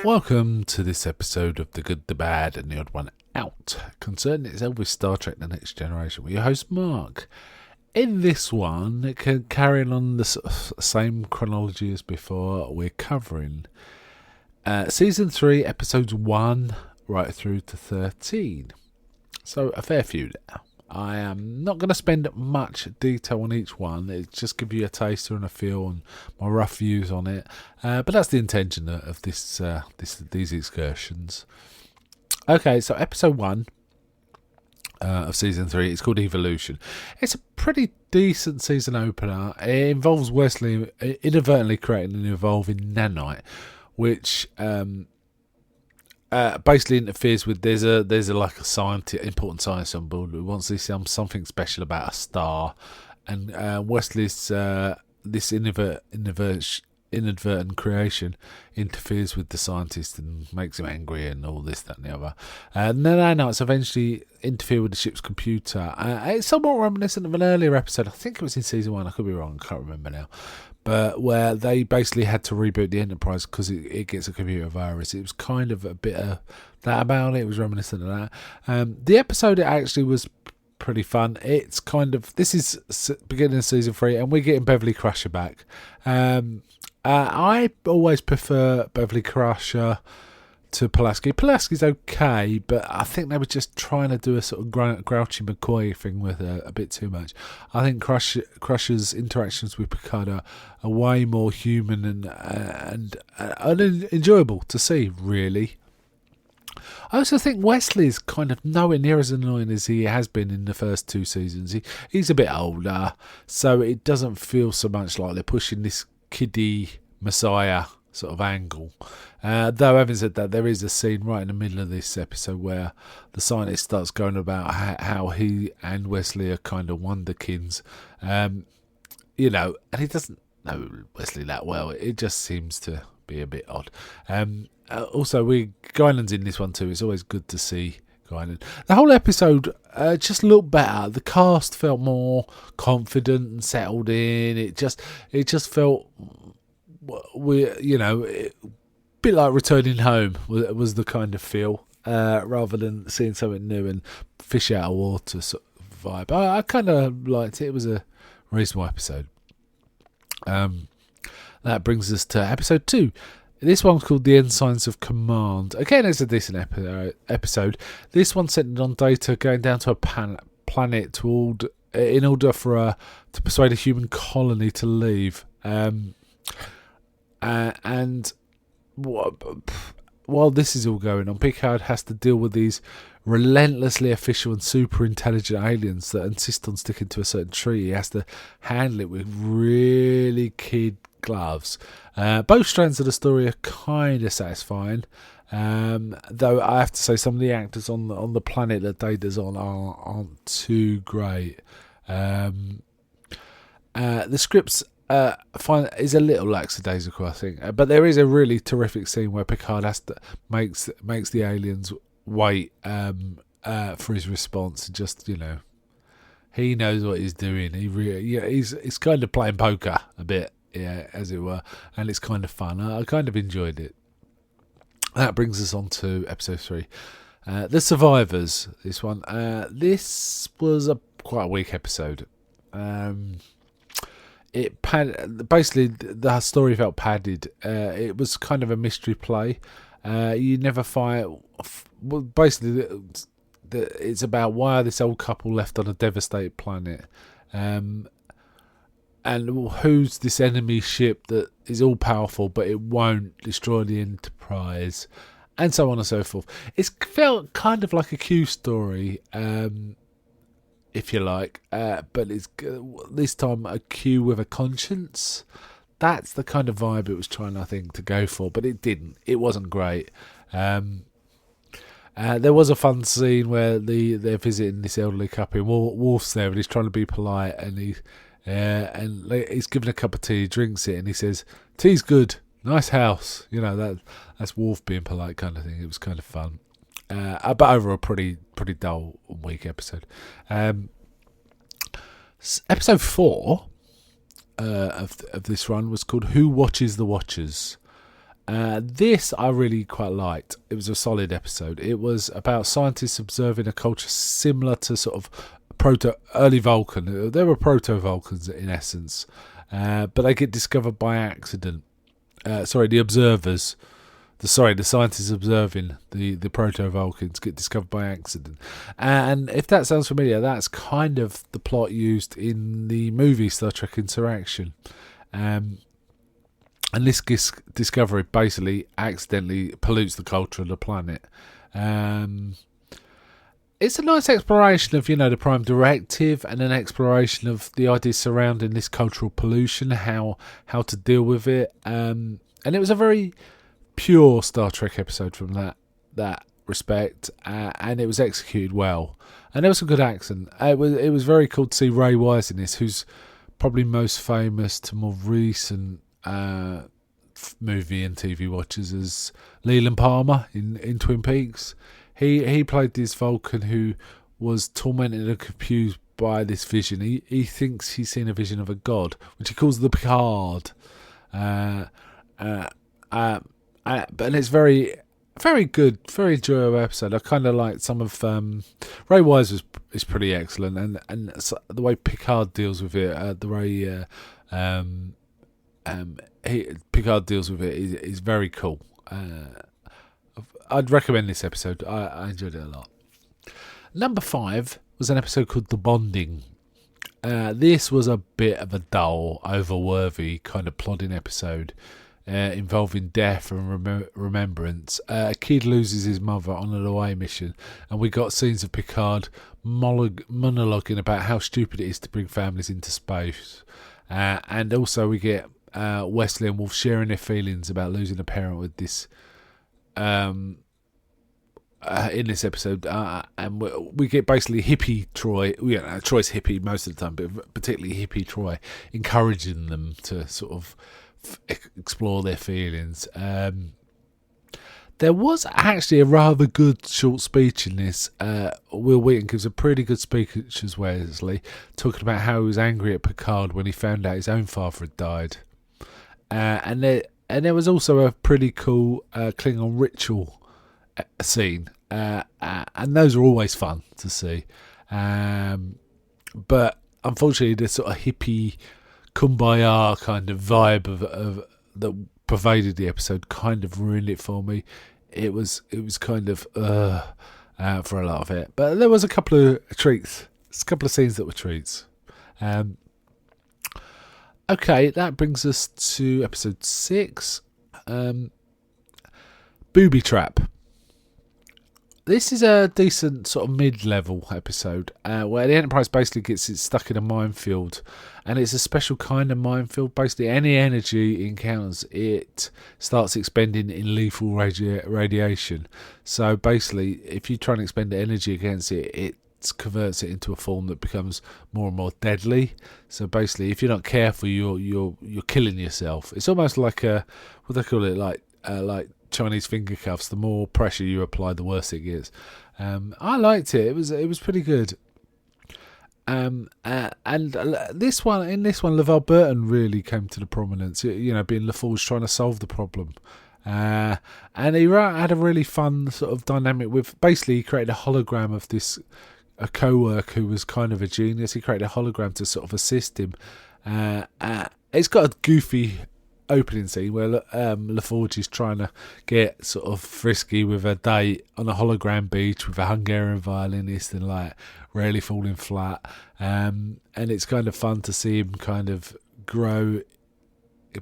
Welcome to this episode of The Good, the Bad and the Odd One Out, concerning itself with Star Trek The Next Generation, with your host Mark. In this one, carrying on the same chronology as before, we're covering Season 3, Episodes 1 right through to 13. So a fair few now. I am not going to spend much detail on each one. It's just give you a taster and a feel and my rough views on it. But that's the intention of these excursions. Okay, so episode 1 of season 3 is called Evolution. It's a pretty decent season opener. It involves Wesley inadvertently creating an evolving nanite, which basically interferes with there's a like a scientist, important scientist on board who wants to see something special about a star, and Wesley's this inadvertent creation interferes with the scientist and makes him angry and all this, that and the other. And then nanites eventually interfere with the ship's computer. It's somewhat reminiscent of an earlier episode. I think it was in season 1, I could be wrong, I can't remember now, but where they basically had to reboot the Enterprise because it gets a computer virus. It was kind of a bit of that about it. It was reminiscent of that. The episode, it actually was pretty fun. It's kind of, this is beginning of season 3 and we're getting Beverly Crusher back. I always prefer Beverly Crusher to Pulaski. Pulaski's okay, but I think they were just trying to do a sort of Grouchy McCoy thing with her a bit too much. I think Crusher's interactions with Picard are way more human and enjoyable to see, really. I also think Wesley's kind of nowhere near as annoying as he has been in the first 2 seasons. He's a bit older, so it doesn't feel so much like they're pushing this kiddie messiah sort of angle. Though having said that, there is a scene right in the middle of this episode where the scientist starts going about how he and Wesley are kind of wonderkins, and he doesn't know Wesley that well. It just seems to be a bit odd. Also, Guinan's in this one too. It's always good to see Guinan. The whole episode just looked better. The cast felt more confident and settled in. It just felt a bit like returning home was the kind of feel, rather than seeing something new and fish out of water sort of vibe. I kind of liked it. It was a reasonable episode. That brings us to episode 2. This one's called The Ensigns of Command. Again, it's a decent episode. This one's centered on Data going down to a planet in order to persuade a human colony to leave. And while this is all going on, Picard has to deal with these relentlessly official and super intelligent aliens that insist on sticking to a certain treaty. He has to handle it with really kid gloves. Both strands of the story are kind of satisfying, though I have to say some of the actors on the planet that Data's on aren't too great. The scripts is a little lackadaisical, I think, but there is a really terrific scene where Picard makes the aliens wait for his response. Just he knows what he's doing. He's kind of playing poker a bit, as it were, and it's kind of fun. I kind of enjoyed it. That brings us on to episode 3, The Survivors. This one, this was quite a weak episode. Basically the story felt padded. It was kind of a mystery play. You never find. Well, basically, it's about why this old couple left on a devastated planet, and who's this enemy ship that is all powerful but it won't destroy the Enterprise, and so on and so forth. It felt kind of like a Q story. If you like, but it's this time a Q with a conscience. That's the kind of vibe it was trying, I think, to go for, but it didn't. It wasn't great. There was a fun scene where they're visiting this elderly couple. Worf's there and he's trying to be polite, and he's given a cup of tea, he drinks it, and he says, "Tea's good, Nice house. That's Worf being polite kind of thing. It was kind of fun. But overall, pretty dull and weak episode. Episode 4 of this run was called Who Watches the Watchers. This I really quite liked. It was a solid episode. It was about scientists observing a culture similar to sort of early Vulcan. They were proto-Vulcans in essence, but they get discovered by accident. The observers, the scientists observing the proto-Vulcans get discovered by accident. And if that sounds familiar, that's kind of the plot used in the movie Star Trek Interaction. And this discovery basically accidentally pollutes the culture of the planet. It's a nice exploration of, the Prime Directive, and an exploration of the ideas surrounding this cultural pollution, how to deal with it. And it was a very pure Star Trek episode from that respect, and it was executed well. And there was some good accent. It was very cool to see Ray Wise in this, who's probably most famous to more recent movie and TV watchers as Leland Palmer in Twin Peaks. He played this Vulcan who was tormented and confused by this vision. He thinks he's seen a vision of a god, which he calls the Picard. And it's very, very good, very enjoyable episode. I kind of liked some of Ray Wise is pretty excellent, and the way Picard deals with it, the way Picard deals with it is very cool. I'd recommend this episode. I enjoyed it a lot. Number 5 was an episode called The Bonding. This was a bit of a dull, overworthy kind of plodding episode involving death and remembrance. A kid loses his mother on an away mission, and we got scenes of Picard monologuing about how stupid it is to bring families into space. And also we get Wesley and Wolf sharing their feelings about losing a parent with this in this episode, and we get basically hippie Troy. Troy's hippie most of the time, but particularly hippie Troy encouraging them to sort of explore their feelings. There was actually a rather good short speech in this. Will Wheaton gives a pretty good speech as Wesley, talking about how he was angry at Picard when he found out his own father had died. And there was also a pretty cool Klingon ritual scene, and those are always fun to see. But unfortunately, the sort of hippie kumbaya kind of vibe of that pervaded the episode kind of ruined it for me. It was kind of for a lot of it, but there was a couple of treats, a couple of scenes that were treats. Okay, that brings us to episode 6, Booby Trap. This is a decent sort of mid-level episode where the Enterprise basically gets it stuck in a minefield, and it's a special kind of minefield. Basically, any energy it encounters, it starts expending in lethal radiation. So basically, if you try and expend energy against it, it converts it into a form that becomes more and more deadly. So basically, if you're not careful, you're killing yourself. It's almost like what they call it, like Chinese finger cuffs. The more pressure you apply, the worse it gets. I liked it. It was pretty good. And this one, LeVar Burton really came to the prominence. Being LaForge trying to solve the problem. And he had a really fun sort of dynamic with. Basically, he created a hologram of a co-worker who was kind of a genius. He created a hologram to sort of assist him. It's got a goofy opening scene where LaForge is trying to get sort of frisky with a date on a hologram beach with a Hungarian violinist and really falling flat. And it's kind of fun to see him kind of grow,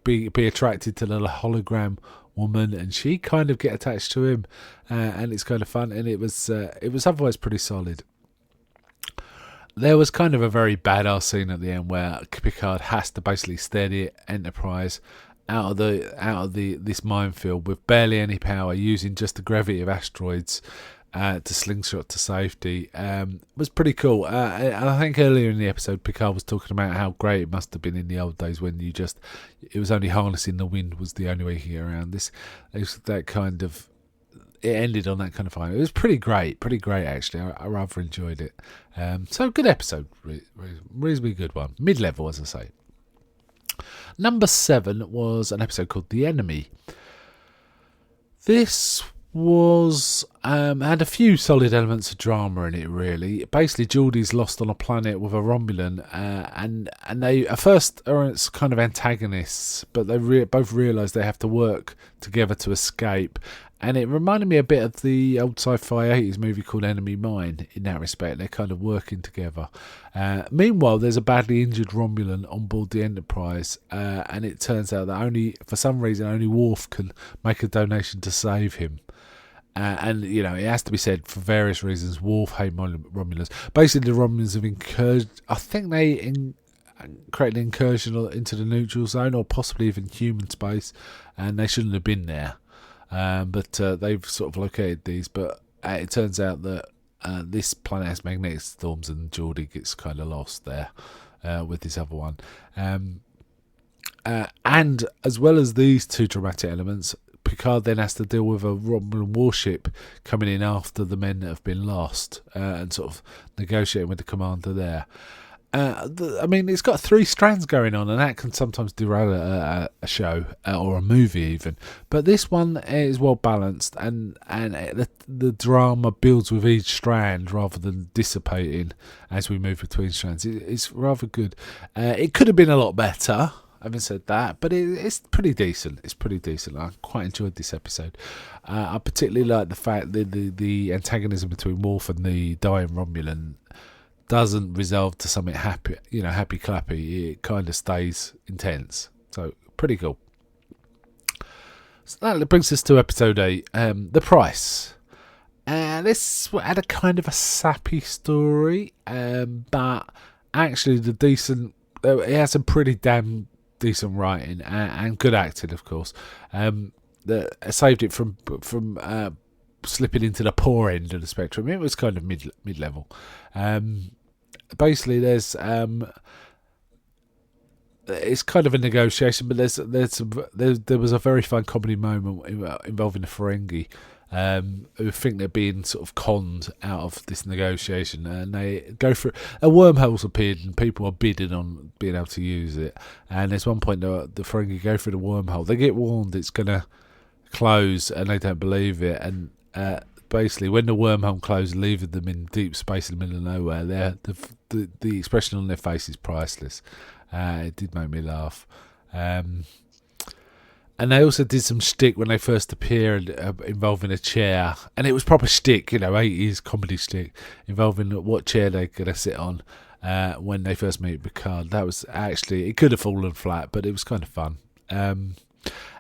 be attracted to the hologram woman, and she kind of get attached to him, and it's kind of fun. And it was otherwise pretty solid. There was kind of a very badass scene at the end where Picard has to basically steer the Enterprise out of this minefield with barely any power, using just the gravity of asteroids. to slingshot to safety was pretty cool. I think earlier in the episode, Picard was talking about how great it must have been in the old days when it was only harnessing the wind was the only way you could get around. It was that kind of. It ended on that kind of fire. It was pretty great actually. I rather enjoyed it. So good episode, reasonably good one, mid-level as I say. Number 7 was an episode called The Enemy. This was had a few solid elements of drama in it. Really, basically, Geordie's lost on a planet with a Romulan, and they at first are kind of antagonists, but they both realise they have to work together to escape. And it reminded me a bit of the old sci-fi 80s movie called Enemy Mine in that respect. They're kind of working together. Meanwhile, there's a badly injured Romulan on board the Enterprise, and it turns out that for some reason, only Worf can make a donation to save him. And, you know, it has to be said, for various reasons, Worf hate Romulans. Basically, the Romulans have incurred, I think they created an incursion into the neutral zone, or possibly even human space, and they shouldn't have been there. But they've sort of located these, but it turns out that this planet has magnetic storms, and Geordie gets kind of lost there with this other one. And as well as these two dramatic elements, Picard then has to deal with a Romulan warship coming in after the men that have been lost, and sort of negotiating with the commander there. I mean, it's got 3 strands going on, and that can sometimes derail a show or a movie even. But this one is well balanced, and the drama builds with each strand rather than dissipating as we move between strands. It's rather good. It could have been a lot better, having said that, but it's pretty decent. It's pretty decent. I quite enjoyed this episode. I particularly like the fact that the antagonism between Worf and the dying Romulan doesn't resolve to something happy clappy. It kind of stays intense. So pretty cool. So that brings us to episode 8, The Price. This had a kind of a sappy story, but actually it has some pretty damn decent writing and good acting, of course. That saved it from slipping into the poor end of the spectrum. It was kind of mid-level. Basically, there's it's kind of a negotiation, but there was a very fun comedy moment involving the Ferengi, who think they're being sort of conned out of this negotiation, and they go through a wormhole's appeared and people are bidding on being able to use it. And there's one point the Ferengi go through the wormhole, they get warned it's gonna close, and they don't believe it, and basically when the wormhole closed, leaving them in deep space in the middle of nowhere, the expression on their face is priceless. It did make me laugh. And they also did some shtick when they first appeared, involving a chair, and it was proper shtick, 80s comedy shtick, involving what chair they're going to sit on when they first meet Picard. That was actually, it could have fallen flat, but it was kind of fun.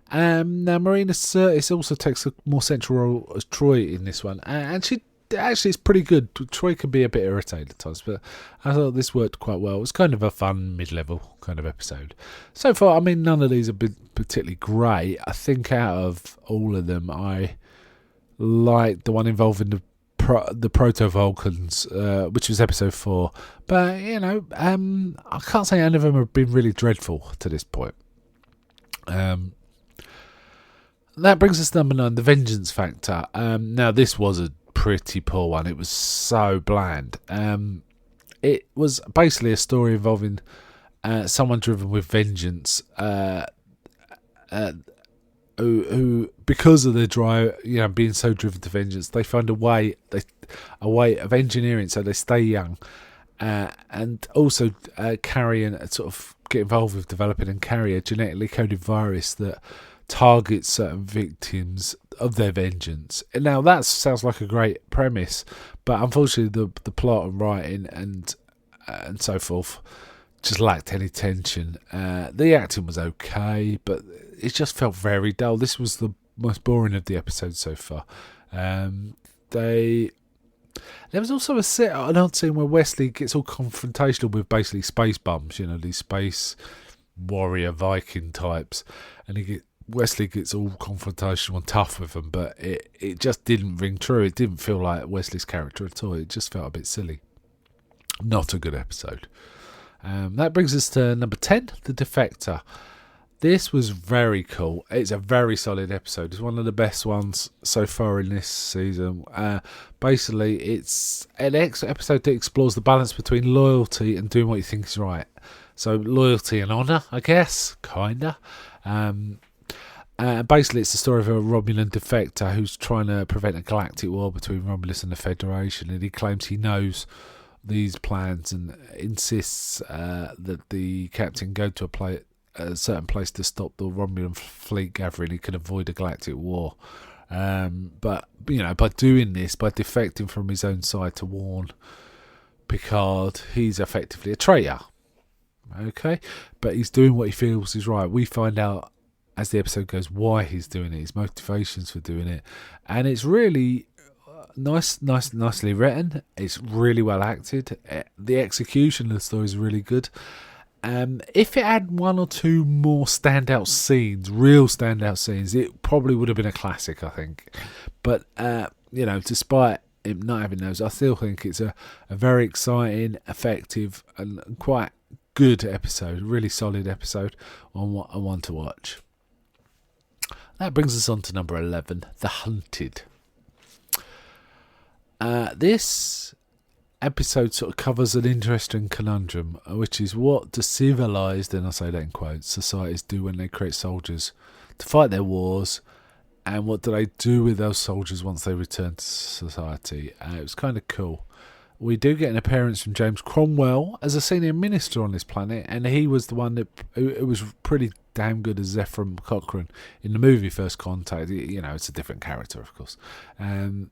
Now Marina Sirtis also takes a more central role as Troy in this one, and she actually is pretty good. Troy can be a bit irritating at times, but I thought this worked quite well. It was kind of a fun mid-level kind of episode. So far, I mean, none of these have been particularly great. I think out of all of them, I like the one involving the Proto-Vulcans, which was episode 4. But, I can't say any of them have been really dreadful to this point. That brings us to number 9, The Vengeance Factor. Now, this was a pretty poor one. It was so bland. It was basically a story involving someone driven with vengeance, who, because of their drive, being so driven to vengeance, they find a way of engineering so they stay young, and also carry and sort of get involved with developing and carry a genetically coded virus that targets certain victims of their vengeance. And now that sounds like a great premise, but unfortunately the plot and writing and so forth just lacked any tension. The acting was okay, but it just felt very dull. This was the most boring of the episodes so far. There was also an odd scene where Wesley gets all confrontational with basically space bums, these space warrior Viking types, and he Wesley gets all confrontational and tough with them, but it just didn't ring true. It didn't feel like Wesley's character at all. It just felt a bit silly. Not a good episode. That brings us to number 10, The Defector. This was very cool. It's a very solid episode. It's one of the best ones so far in this season. Basically, it's an episode that explores the balance between loyalty and doing what you think is right. So loyalty and honour, I guess, kinda. Basically, it's the story of a Romulan defector who's trying to prevent a galactic war between Romulus and the Federation, and he claims he knows these plans and insists that the captain go to a certain place to stop the Romulan fleet gathering. He can avoid a galactic war. But, by doing this, by defecting from his own side to warn Picard, he's effectively a traitor. Okay? But he's doing what he feels is right. We find out as the episode goes why he's doing it, his motivations for doing it. And it's really nicely written. It's really well acted. The execution of the story is really good. If it had one or two more real standout scenes, it probably would have been a classic, I think. But, despite it not having those, I still think it's a very exciting, effective, and quite good episode. Really solid episode, and one to watch. That brings us on to number 11, The Hunted. This episode sort of covers an interesting conundrum, which is what do civilised, and I say that in quotes, societies do when they create soldiers to fight their wars, and what do they do with those soldiers once they return to society. It was kind of cool. We do get an appearance from James Cromwell as a senior minister on this planet, and he was the one that it was pretty damn good as Ephraim Cochrane in the movie First Contact. It's a different character, of course. And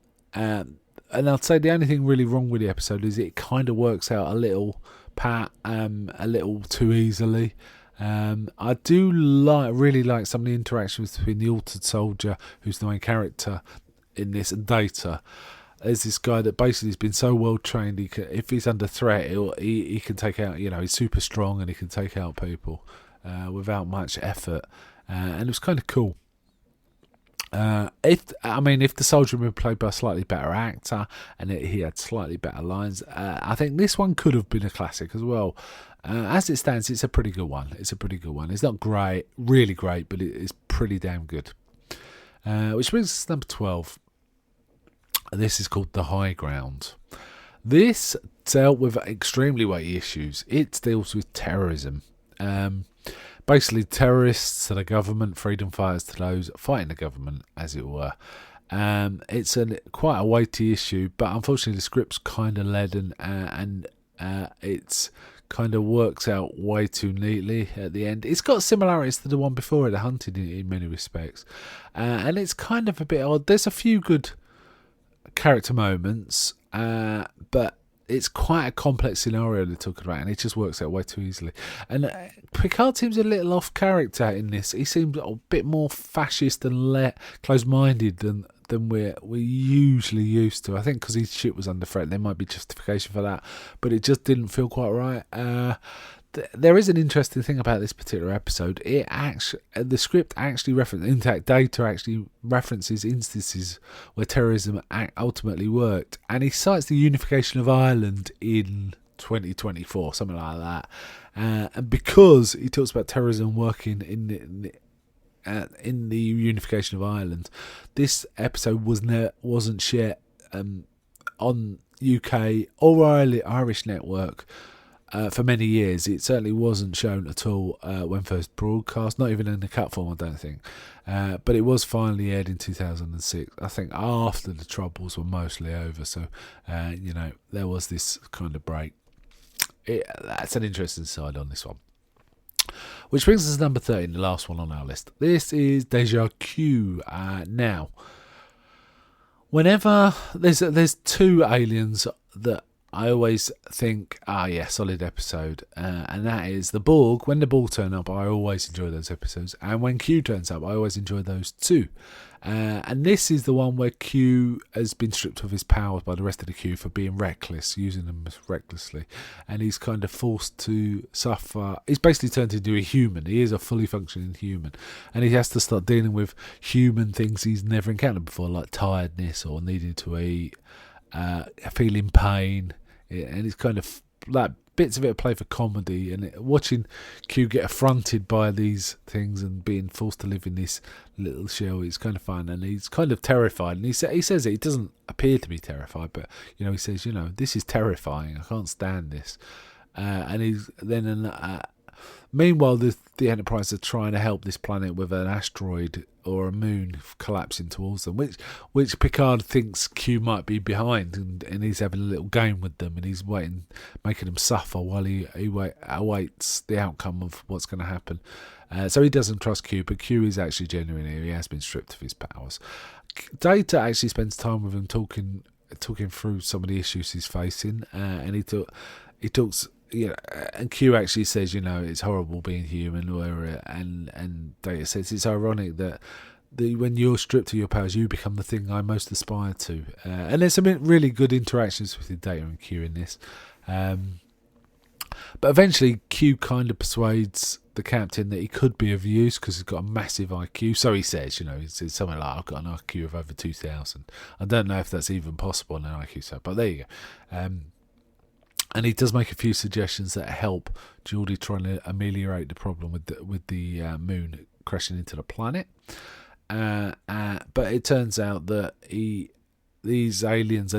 I'd say the only thing really wrong with the episode is it kind of works out a little a little too easily. I do really like some of the interactions between the altered soldier, who's the main character in this, and Data. There's this guy that basically has been so well trained, if he's under threat, he can take out, he's super strong and he can take out people without much effort. And it was kind of cool. If the soldier had been played by a slightly better actor and he had slightly better lines, I think this one could have been a classic as well. As it stands, it's a pretty good one. It's not great, really great, but it's pretty damn good. Which brings us to number 12. This is called The High Ground. This dealt with extremely weighty issues. It deals with terrorism. Basically, terrorists to the government, freedom fighters to those fighting the government, as it were. It's quite a weighty issue, but unfortunately the script's kind of leaden, and it's kind of works out way too neatly at the end. It's got similarities to the one before it, The Hunted, in many respects. And it's kind of a bit odd. There's a few good character moments, but it's quite a complex scenario they're talking about, and it just works out way too easily. And Picard seems a little off character in this. He seems a bit more fascist and close-minded than we're usually used to. I think because his shit was under threat, there might be justification for that, but it just didn't feel quite right. There is an interesting thing about this particular episode. The script actually Intact Data actually references instances where terrorism ultimately worked, and he cites the unification of Ireland in 2024, something like that. And because he talks about terrorism working in the unification of Ireland, this episode wasn't shared on UK or Irish network. For many years. It certainly wasn't shown at all when first broadcast, not even in the cut form, I don't think. But it was finally aired in 2006, I think after the Troubles were mostly over, so there was this kind of break. That's an interesting side on this one. Which brings us to number 13, the last one on our list. This is Deja Q. Now, whenever there's two aliens that I always think, yeah, solid episode. And that is the Borg. When the Borg turn up, I always enjoy those episodes. And when Q turns up, I always enjoy those too. And this is the one where Q has been stripped of his powers by the rest of the Q for being reckless, using them recklessly. And he's kind of forced to suffer. He's basically turned into a human. He is a fully functioning human. And he has to start dealing with human things he's never encountered before, like tiredness or needing to eat, feeling pain. And it's kind of like bits of it play for comedy, and watching Q get affronted by these things and being forced to live in this little shell is kind of fun. And he's kind of terrified, and he says he doesn't appear to be terrified, but he says, this is terrifying, I can't stand this. And he's then meanwhile the Enterprise are trying to help this planet with an asteroid or a moon collapsing towards them, which Picard thinks Q might be behind, and he's having a little game with them, and he's making them suffer while he awaits the outcome of what's going to happen. So he doesn't trust Q, but Q is actually genuine here. He has been stripped of his powers. Data actually spends time with him talking through some of the issues he's facing, and he talks. And Q actually says, it's horrible being human, and Data says it's ironic that when you're stripped of your powers, you become the thing I most aspire to. And there's some really good interactions with Data and Q in this. But eventually, Q kind of persuades the captain that he could be of use because he's got a massive IQ. So he says, he says something like, I've got an IQ of over 2,000. I don't know if that's even possible in an IQ set, but there you go. And he does make a few suggestions that help Geordi trying to ameliorate the problem with the moon crashing into the planet. But it turns out that these aliens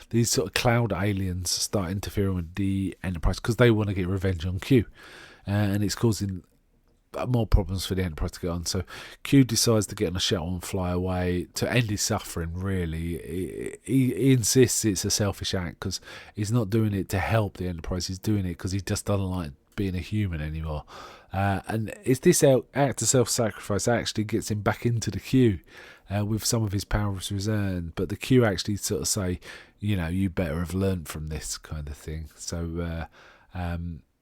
these sort of cloud aliens start interfering with the Enterprise because they want to get revenge on Q, and it's causing more problems for the Enterprise to get on. So Q decides to get on a shuttle and fly away to end his suffering, really. He insists it's a selfish act because he's not doing it to help the Enterprise, he's doing it because he just doesn't like being a human anymore. And it's this act of self-sacrifice that actually gets him back into the Q with some of his powers returned, but the Q actually sort of say, you better have learnt from this kind of thing. So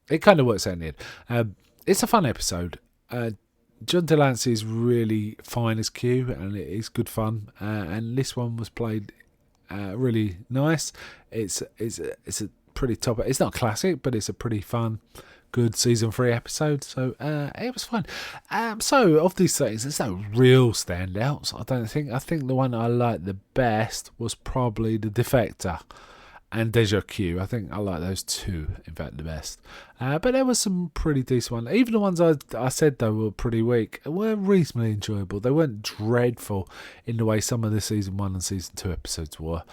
it kind of works out in the end. It's a fun episode. John Delancey is really fine as Q, and it is good fun. And this one was played really nice. It's a pretty top. It's not classic, but it's a pretty fun, good season 3 episode. So it was fun. So of these things, there's no real standouts. I don't think. I think the one I liked the best was probably The Defector and Deja Q. I think I like those two, in fact, the best. But there was some pretty decent ones. Even the ones I said, though, were pretty weak, were reasonably enjoyable. They weren't dreadful in the way some of the Season 1 and Season 2 episodes were.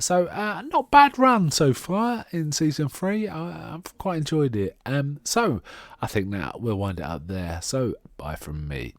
So, not bad run so far in Season 3. I've quite enjoyed it. So, I think now we'll wind it up there. So, bye from me.